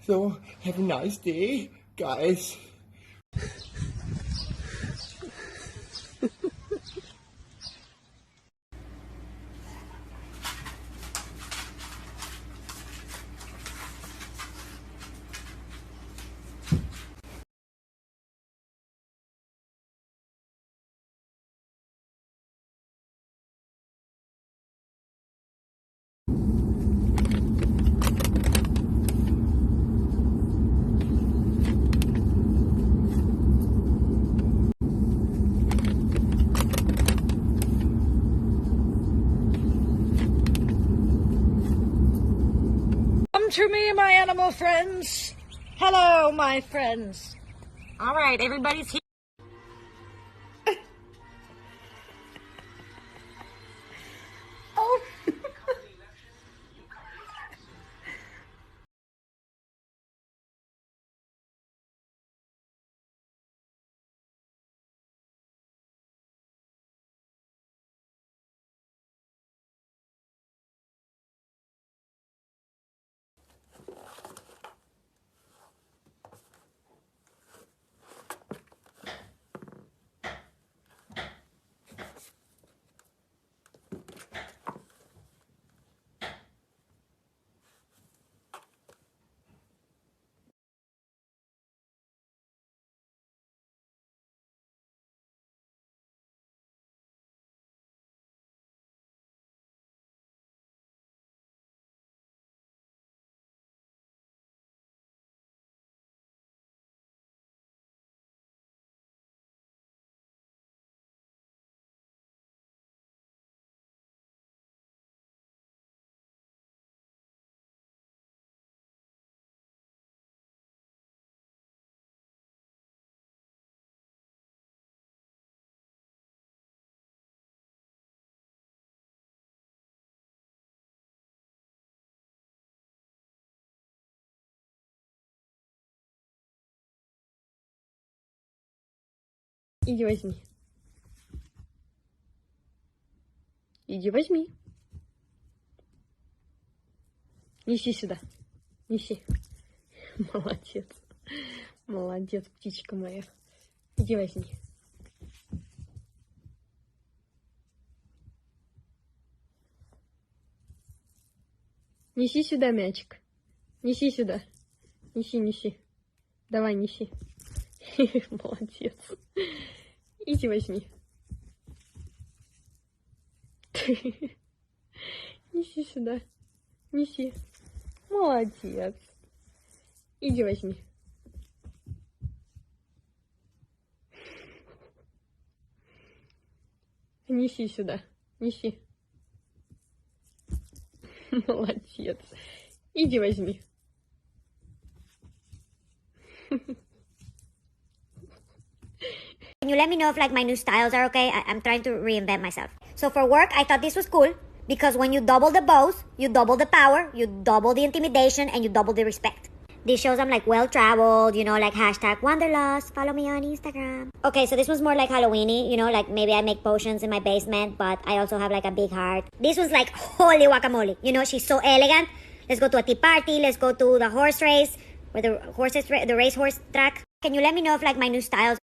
So have a nice day, guys. Come to me, my animal friends. Hello, my friends. All right, everybody's here. Oh. Иди возьми. Иди возьми. Неси сюда. Неси. Молодец. Молодец, птичка моя. Иди возьми. Неси сюда мячик. Неси сюда. Неси, неси. Давай, неси. Молодец. Иди возьми. Неси сюда. Неси. Молодец. Иди возьми. Неси сюда. Неси. Молодец. Иди возьми. Can you let me know if like my new styles are okay? I'm trying to reinvent myself. So for work, I thought this was cool because when you double the bows, you double the power, you double the intimidation, and you double the respect. This shows I'm like well-traveled, you know, like hashtag Wanderlust. Follow me on Instagram. Okay, so this was more like Halloween-y, you know, like maybe I make potions in my basement, but I also have like a big heart. This was like holy guacamole. You know, she's so elegant. Let's go to a tea party. Let's go to the horse race, or the racehorse track. Can you let me know if like my new styles